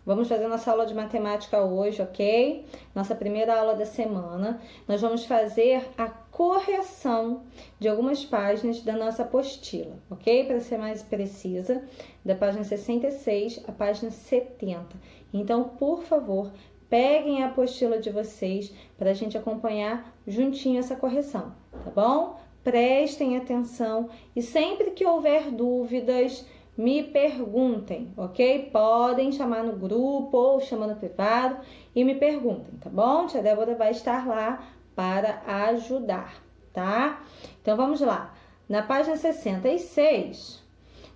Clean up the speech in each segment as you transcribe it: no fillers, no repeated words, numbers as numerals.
Vamos fazer nossa aula de matemática hoje, ok? Nossa primeira aula da semana. Nós vamos fazer a correção de algumas páginas da nossa apostila, ok? Para ser mais precisa, da página 66 à página 70. Então, por favor, peguem a apostila de vocês para a gente acompanhar juntinho essa correção, tá bom? Prestem atenção e sempre que houver dúvidas, me perguntem, ok? Podem chamar no grupo ou chamar no privado e me perguntem, tá bom? Tia Débora vai estar lá para ajudar, tá? Então, vamos lá. Na página 66,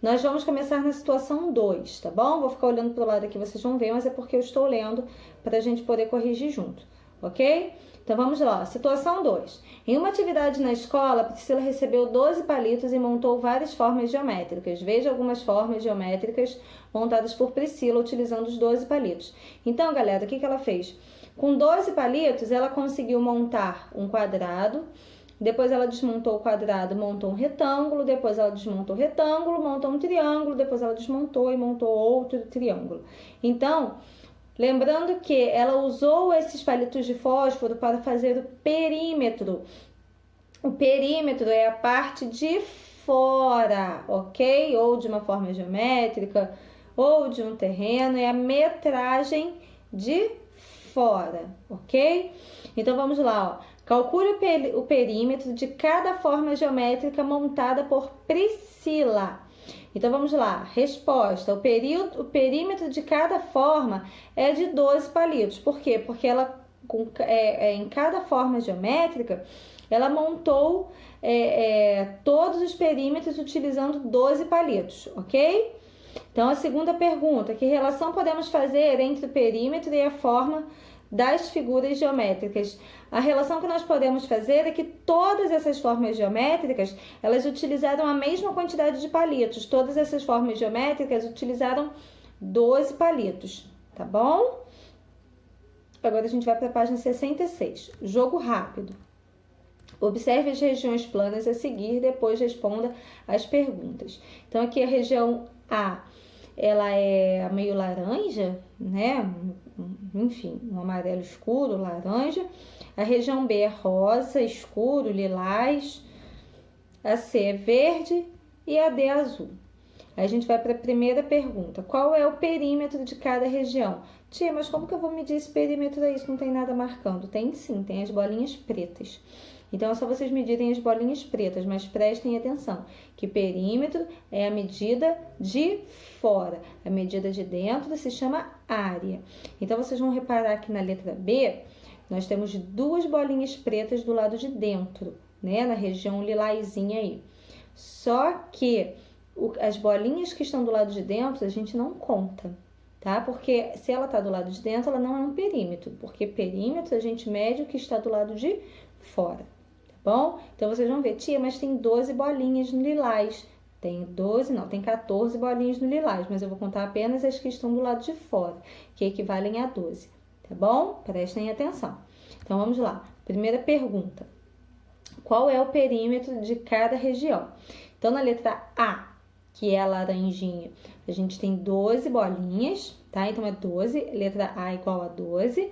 nós vamos começar na situação 2, tá bom? Vou ficar olhando para o lado aqui, vocês vão ver, mas é porque eu estou lendo para a gente poder corrigir junto, ok? Então, vamos lá. Situação 2. Em uma atividade na escola, Priscila recebeu 12 palitos e montou várias formas geométricas. Veja algumas formas geométricas montadas por Priscila utilizando os 12 palitos. Então, galera, o que ela fez? Com 12 palitos, ela conseguiu montar um quadrado, depois ela desmontou o quadrado, montou um retângulo, depois ela desmontou o retângulo, montou um triângulo, depois ela desmontou e montou outro triângulo. Então, lembrando que ela usou esses palitos de fósforo para fazer o perímetro. O perímetro é a parte de fora, ok? Ou de uma forma geométrica, ou de um terreno, é a metragem de fora, ok? Então, vamos lá, ó. Calcule o perímetro de cada forma geométrica montada por Priscila. Então, vamos lá. Resposta. O perímetro de cada forma é de 12 palitos. Por quê? Porque ela, em cada forma geométrica, ela montou todos os perímetros utilizando 12 palitos, ok? Então, a segunda pergunta. Que relação podemos fazer entre o perímetro e a forma das figuras geométricas? A relação que nós podemos fazer é que todas essas formas geométricas, elas utilizaram a mesma quantidade de palitos. Todas essas formas geométricas utilizaram 12 palitos, tá bom? Agora a gente vai para a página 66. Jogo rápido. Observe as regiões planas a seguir, depois responda as perguntas. Então, aqui a região A, ela é meio laranja, né? Enfim, um amarelo escuro, laranja. A região B é rosa, escuro, lilás. A C é verde e a D é azul. Aí a gente vai para a primeira pergunta. Qual é o perímetro de cada região? Tia, mas como que eu vou medir esse perímetro aí? Isso não tem nada marcando. Tem sim, tem as bolinhas pretas. Então, é só vocês medirem as bolinhas pretas, mas prestem atenção, que perímetro é a medida de fora. A medida de dentro se chama área. Então, vocês vão reparar que na letra B, nós temos duas bolinhas pretas do lado de dentro, né? Na região lilazinha aí. Só que as bolinhas que estão do lado de dentro, a gente não conta, tá? Porque se ela está do lado de dentro, ela não é um perímetro, porque perímetro a gente mede o que está do lado de fora. Bom, então vocês vão ver, tia, mas tem 12 bolinhas no lilás. Tem 12, não, tem 14 bolinhas no lilás, mas eu vou contar apenas as que estão do lado de fora, que equivalem a 12, tá bom? Prestem atenção. Então, vamos lá. Primeira pergunta. Qual é o perímetro de cada região? Então, na letra A, que é a laranjinha, a gente tem 12 bolinhas, tá? Então, é 12, letra A igual a 12,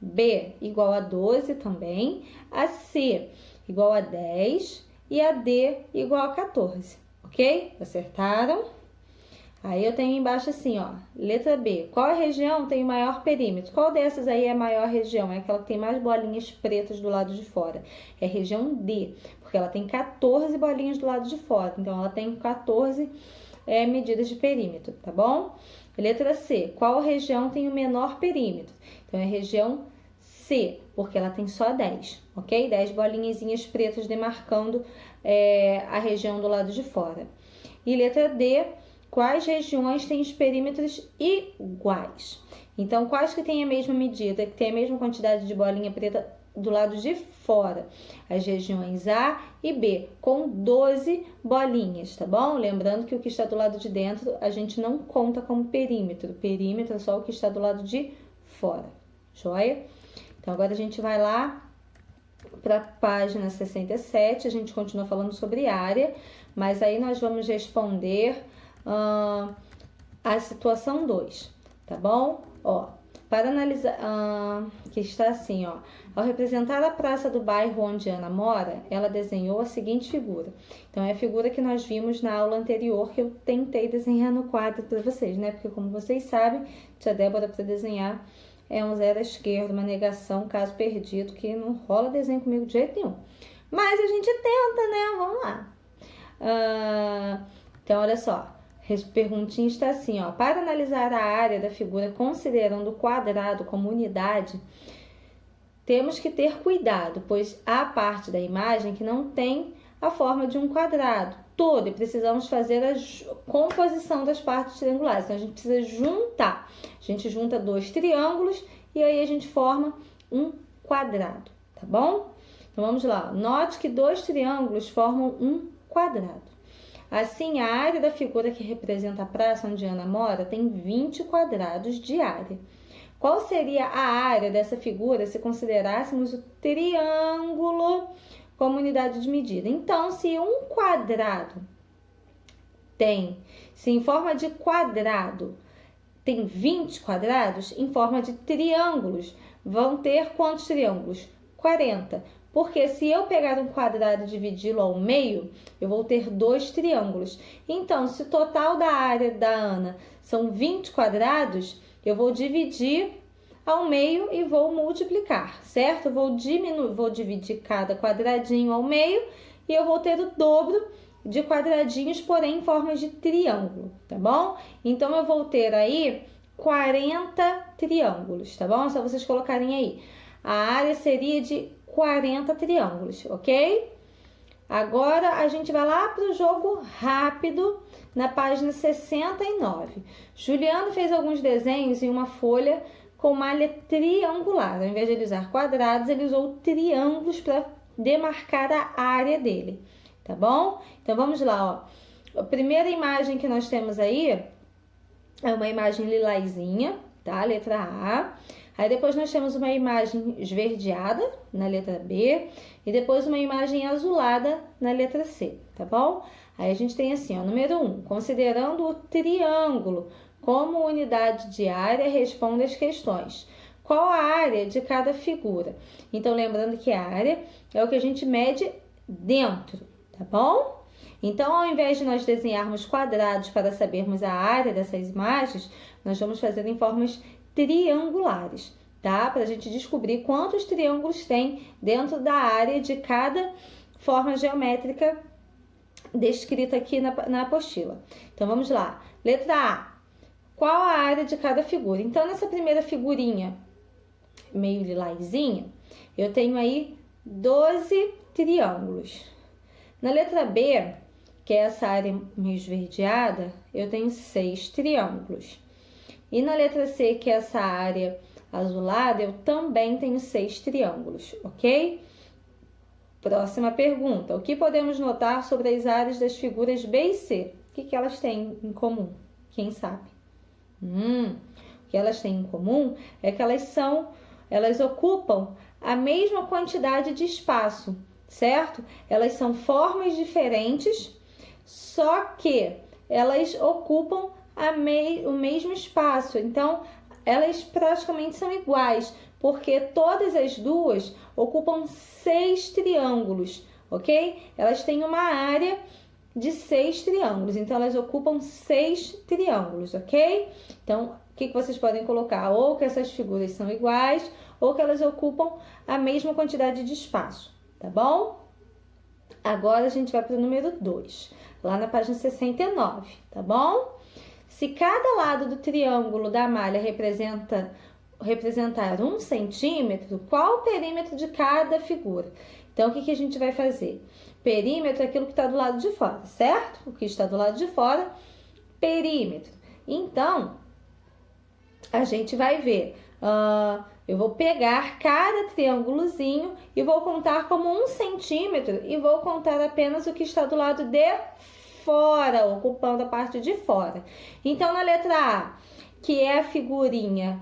B igual a 12 também, a C igual a 10 e a D igual a 14, ok? Acertaram? Aí eu tenho embaixo assim, ó, letra B. Qual a região tem o maior perímetro? Qual dessas aí é a maior região? É aquela que tem mais bolinhas pretas do lado de fora. É a região D, porque ela tem 14 bolinhas do lado de fora. Então, ela tem 14 medidas de perímetro, tá bom? Letra C. Qual região tem o menor perímetro? Então, é a região C, porque ela tem só 10, ok? 10 bolinhas pretas demarcando a região do lado de fora. E letra D, quais regiões têm os perímetros iguais? Então, quais que têm a mesma medida, que têm a mesma quantidade de bolinha preta do lado de fora? As regiões A e B, com 12 bolinhas, tá bom? Lembrando que o que está do lado de dentro, a gente não conta como perímetro. Perímetro é só o que está do lado de fora, joia? Então, agora a gente vai lá para a página 67, a gente continua falando sobre área, mas aí nós vamos responder a situação 2, tá bom? Ó, para analisar, que está assim, ó. Ao representar a praça do bairro onde Ana mora, ela desenhou a seguinte figura. Então, é a figura que nós vimos na aula anterior, que eu tentei desenhar no quadro para vocês, né? Porque, como vocês sabem, tia Débora, para desenhar, é um zero à esquerda, uma negação, caso perdido, que não rola desenho comigo de jeito nenhum. Mas a gente tenta, né? Vamos lá. Então, olha só. Perguntinha está assim, ó. Para analisar a área da figura considerando o quadrado como unidade, temos que ter cuidado, pois há parte da imagem que não tem a forma de um quadrado todo e precisamos fazer a composição das partes triangulares. Então, a gente precisa juntar. A gente junta dois triângulos e aí a gente forma um quadrado, tá bom? Então, vamos lá. Note que dois triângulos formam um quadrado. Assim, a área da figura que representa a praça onde Ana mora tem 20 quadrados de área. Qual seria a área dessa figura se considerássemos o triângulo como unidade de medida? Então, se um quadrado se em forma de quadrado tem 20 quadrados, em forma de triângulos, vão ter quantos triângulos? 40. Porque se eu pegar um quadrado e dividi-lo ao meio, eu vou ter dois triângulos. Então, se o total da área da Ana são 20 quadrados, eu vou dividir ao meio e vou multiplicar, certo? Vou dividir cada quadradinho ao meio e eu vou ter o dobro de quadradinhos, porém em formas de triângulo, tá bom? Então, eu vou ter aí 40 triângulos, tá bom? É só vocês colocarem aí. A área seria de 40 triângulos, ok? Agora, a gente vai lá para o jogo rápido, na página 69. Juliano fez alguns desenhos em uma folha com malha triangular. Ao invés de ele usar quadrados, ele usou triângulos para demarcar a área dele, tá bom? Então, vamos lá, ó. A primeira imagem que nós temos aí é uma imagem lilazinha, tá? Letra A. Aí depois nós temos uma imagem esverdeada na letra B e depois uma imagem azulada na letra C, tá bom? Aí a gente tem assim, ó, número 1, considerando o triângulo como unidade de área, responda as questões. Qual a área de cada figura? Então, lembrando que a área é o que a gente mede dentro, tá bom? Então, ao invés de nós desenharmos quadrados para sabermos a área dessas imagens, nós vamos fazer em formas triangulares, tá? Para a gente descobrir quantos triângulos tem dentro da área de cada forma geométrica descrita aqui na apostila. Então, vamos lá. Letra A. Qual a área de cada figura? Então, nessa primeira figurinha, meio lilazinha, eu tenho aí 12 triângulos. Na letra B, que é essa área meio esverdeada, eu tenho 6 triângulos. E na letra C, que é essa área azulada, eu também tenho 6 triângulos, ok? Próxima pergunta. O que podemos notar sobre as áreas das figuras B e C? O que elas têm em comum? Quem sabe? O que elas têm em comum é que elas ocupam a mesma quantidade de espaço, certo? Elas são formas diferentes, só que elas ocupam o mesmo espaço. Então, elas praticamente são iguais, porque todas as duas ocupam 6 triângulos, ok? Elas têm uma área de 6 triângulos, então elas ocupam 6 triângulos, ok? Então, o que vocês podem colocar? Ou que essas figuras são iguais, ou que elas ocupam a mesma quantidade de espaço, tá bom? Agora a gente vai para o número 2, lá na página 69, tá bom? Se cada lado do triângulo da malha representar 1 centímetro, qual o perímetro de cada figura? Então, o que a gente vai fazer? Perímetro é aquilo que está do lado de fora, certo? O que está do lado de fora, perímetro. Então, a gente vai ver, eu vou pegar cada triângulozinho e vou contar como 1 centímetro e vou contar apenas o que está do lado de fora, ocupando a parte de fora. Então, na letra A, que é a figurinha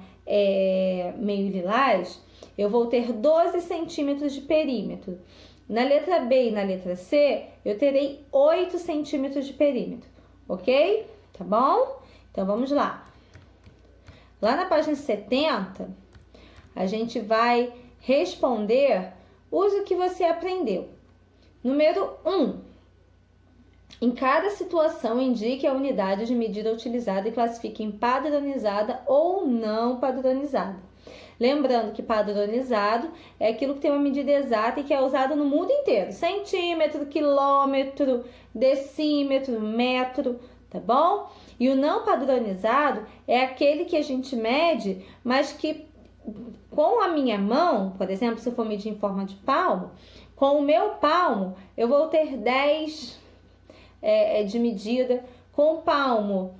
meio lilás, eu vou ter 12 centímetros de perímetro. Na letra B e na letra C, eu terei 8 centímetros de perímetro, ok? Tá bom? Então, vamos lá. Lá na página 70, a gente vai responder, use o que você aprendeu. Número 1. Em cada situação, indique a unidade de medida utilizada e classifique em padronizada ou não padronizada. Lembrando que padronizado é aquilo que tem uma medida exata e que é usado no mundo inteiro. Centímetro, quilômetro, decímetro, metro, tá bom? E o não padronizado é aquele que a gente mede, mas que com a minha mão, por exemplo, se eu for medir em forma de palmo, com o meu palmo eu vou ter 10 de medida. Com o palmo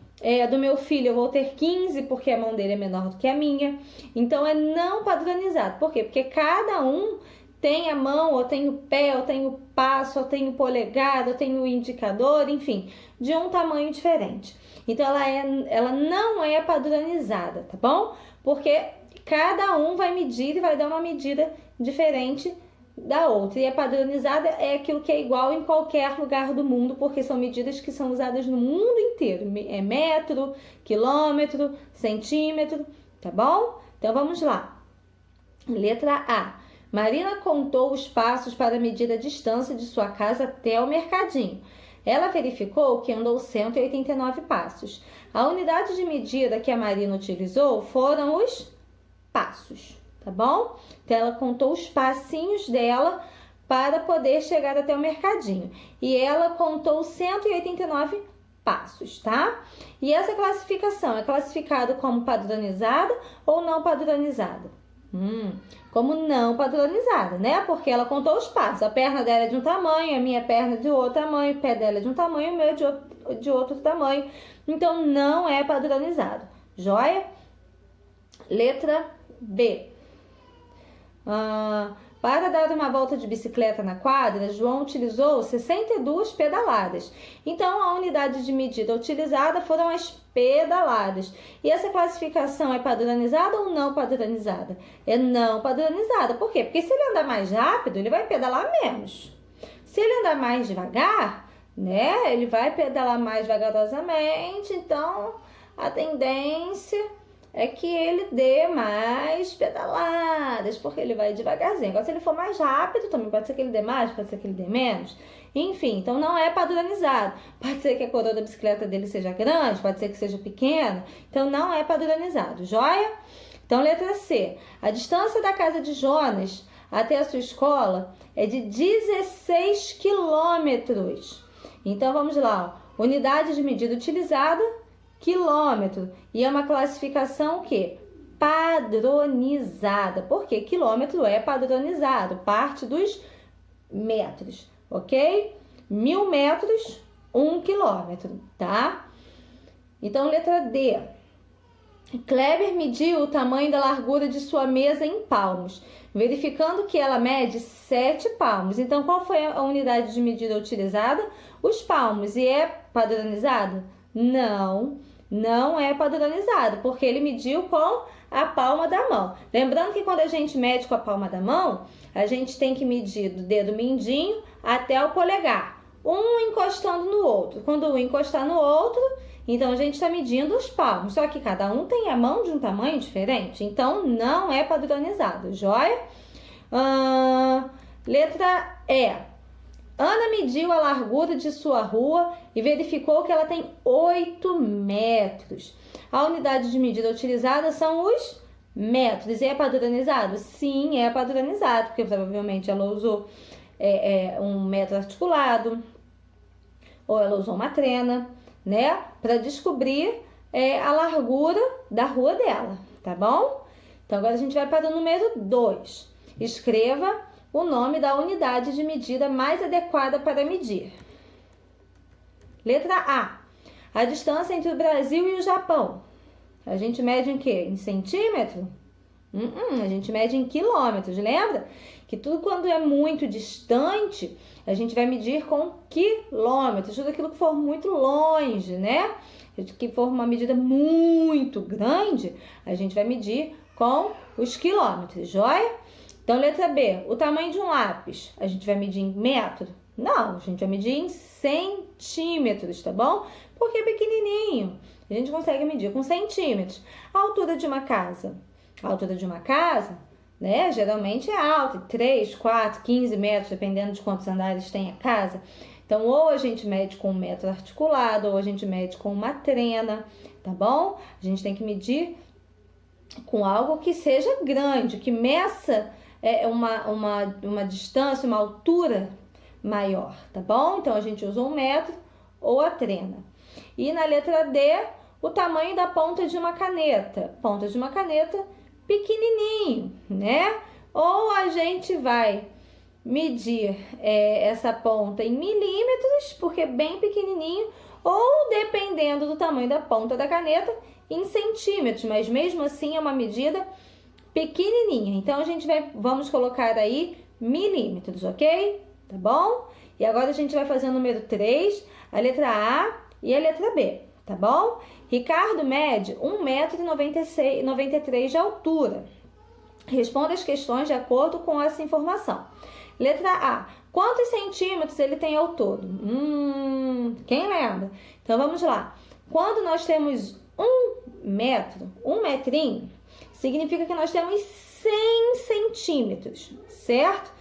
do meu filho eu vou ter 15, porque a mão dele é menor do que a minha. Então é não padronizado. Por quê? Porque cada um tem a mão, ou tem o pé, ou tem o passo, ou tem o polegar, ou tem o indicador, enfim, de um tamanho diferente. Então ela não é padronizada, tá bom? Porque cada um vai medir e vai dar uma medida diferente da outra. E a padronizada é aquilo que é igual em qualquer lugar do mundo, porque são medidas que são usadas no mundo inteiro. É metro, quilômetro, centímetro, tá bom? Então vamos lá. Letra A. Marina contou os passos para medir a distância de sua casa até o mercadinho. Ela verificou que andou 189 passos. A unidade de medida que a Marina utilizou foram os passos. Tá bom? Então, ela contou os passinhos dela para poder chegar até o mercadinho. E ela contou 189 passos, tá? E essa classificação é classificada como padronizada ou não padronizada? Como não padronizada, né? Porque ela contou os passos. A perna dela é de um tamanho, a minha perna é de outro tamanho, o pé dela é de um tamanho, o meu é de outro tamanho. Então, não é padronizado. Joia? Letra B. Para dar uma volta de bicicleta na quadra, João utilizou 62 pedaladas. Então, a unidade de medida utilizada foram as pedaladas. E essa classificação é padronizada ou não padronizada? É não padronizada. Por quê? Porque se ele andar mais rápido, ele vai pedalar menos. Se ele andar mais devagar, né, ele vai pedalar mais vagarosamente. Então, a tendência é que ele dê mais pedaladas, porque ele vai devagarzinho. Agora, se ele for mais rápido, também pode ser que ele dê mais, pode ser que ele dê menos. Enfim, então não é padronizado. Pode ser que a coroa da bicicleta dele seja grande, pode ser que seja pequena. Então, não é padronizado. Joia? Então, letra C. A distância da casa de Jonas até a sua escola é de 16 quilômetros. Então, vamos lá. Ó. Unidade de medida utilizada, quilômetro. E é uma classificação o quê? Padronizada. Porque quilômetro é padronizado, parte dos metros, ok? 1000 metros, 1 quilômetro, tá? Então, letra D. Kleber mediu o tamanho da largura de sua mesa em palmos, verificando que ela mede 7 palmos. Então, qual foi a unidade de medida utilizada? Os palmos. E é padronizado? Não é padronizado, porque ele mediu com a palma da mão. Lembrando que quando a gente mede com a palma da mão, a gente tem que medir do dedo mindinho até o polegar, um encostando no outro. Quando um encostar no outro, então a gente está medindo os palmos. Só que cada um tem a mão de um tamanho diferente, então não é padronizado. Joia? Letra E. Ana mediu a largura de sua rua e verificou que ela tem 8 metros. A unidade de medida utilizada são os metros. E é padronizado? Sim, é padronizado, porque provavelmente ela usou um metro articulado, ou ela usou uma trena, né? Para descobrir a largura da rua dela, tá bom? Então, agora a gente vai para o número 2. Escreva o nome da unidade de medida mais adequada para medir. Letra A. A distância entre o Brasil e o Japão. A gente mede em quê? Em centímetro? A gente mede em quilômetros. Lembra? Que tudo quando é muito distante, a gente vai medir com quilômetros. Tudo aquilo que for muito longe, né? Que for uma medida muito grande, a gente vai medir com os quilômetros. Joia? Então, letra B, o tamanho de um lápis, a gente vai medir em metro? Não, a gente vai medir em centímetros, tá bom? Porque é pequenininho. A gente consegue medir com centímetros. A altura de uma casa. A altura de uma casa, né, geralmente é alta, 3, 4, 15 metros, dependendo de quantos andares tem a casa. Então, ou a gente mede com um metro articulado, ou a gente mede com uma trena, tá bom? A gente tem que medir com algo que seja grande, que meça uma distância, uma altura maior, tá bom? Então, a gente usa um metro ou a trena. E na letra D, o tamanho da ponta de uma caneta. Ponta de uma caneta pequenininho, né? Ou a gente vai medir essa ponta em milímetros, porque é bem pequenininho, ou dependendo do tamanho da ponta da caneta, em centímetros, mas mesmo assim é uma medida pequenininha. Então, vamos colocar aí milímetros, ok? Tá bom? E agora a gente vai fazer o número 3, a letra A e a letra B, tá bom? Ricardo mede 1,93 m de altura. Responda as questões de acordo com essa informação. Letra A. Quantos centímetros ele tem ao todo? Quem lembra? Então, vamos lá. Quando nós temos 1 metro, 1 metrinho, significa que nós temos 100 centímetros, certo?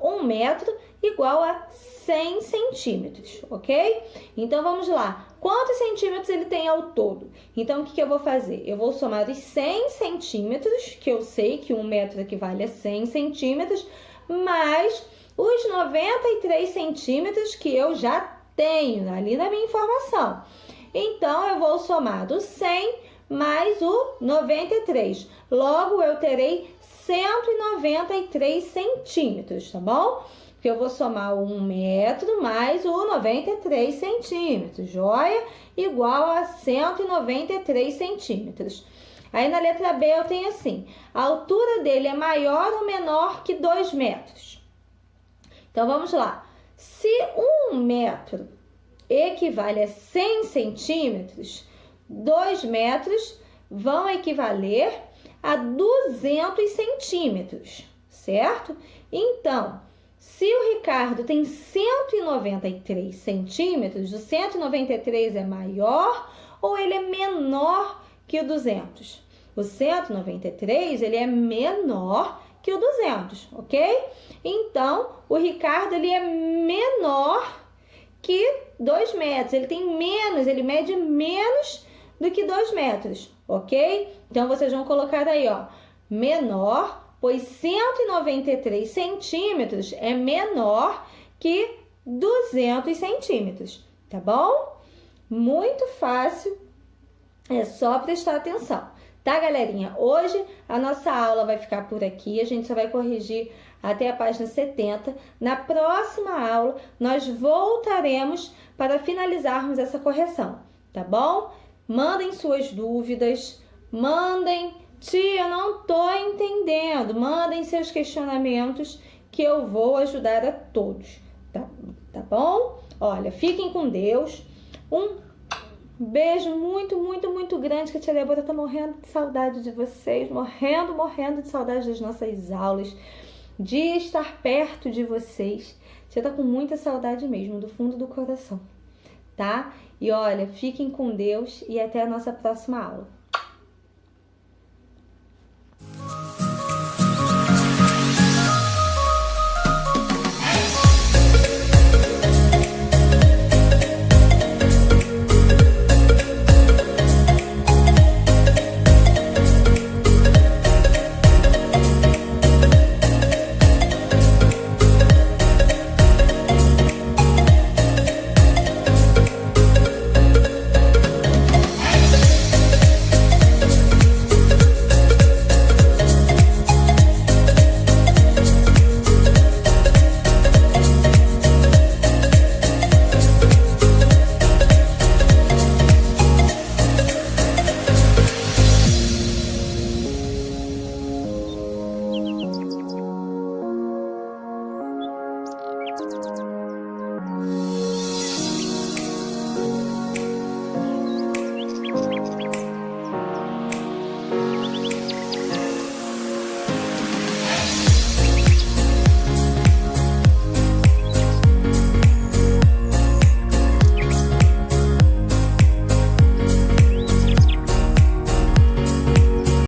1 metro igual a 100 centímetros, ok? Então, vamos lá. Quantos centímetros ele tem ao todo? Então, o que eu vou fazer? Eu vou somar os 100 centímetros, que eu sei que 1 metro equivale a 100 centímetros, mais os 93 centímetros que eu já tenho ali na minha informação. Então, eu vou somar do 100 mais o 93. Logo, eu terei 193 centímetros, tá bom? Porque eu vou somar o 1 metro mais o 93 centímetros, joia? Igual a 193 centímetros. Aí, na letra B, eu tenho assim, a altura dele é maior ou menor que 2 metros? Então, vamos lá. Se 1 metro equivale a 100 centímetros, 2 metros vão equivaler a 200 centímetros, certo? Então, se o Ricardo tem 193 centímetros, o 193 é maior ou ele é menor que o 200? O 193, ele é menor que o 200, ok? Então, o Ricardo, ele é menor que 2 metros. Ele tem menos, ele mede menos do que 2 metros, ok? Então, vocês vão colocar aí, ó, menor, pois 193 centímetros é menor que 200 centímetros, tá bom? Muito fácil, é só prestar atenção. Tá, galerinha? Hoje a nossa aula vai ficar por aqui, a gente só vai corrigir até a página 70. Na próxima aula, nós voltaremos para finalizarmos essa correção, tá bom? Mandem suas dúvidas, mandem, tia, não tô entendendo, mandem seus questionamentos que eu vou ajudar a todos, tá bom? Olha, fiquem com Deus, beijo muito, muito, muito grande, que a tia Débora tá morrendo de saudade de vocês, morrendo de saudade das nossas aulas, de estar perto de vocês. Você tá com muita saudade mesmo, do fundo do coração, tá? E olha, fiquem com Deus e até a nossa próxima aula.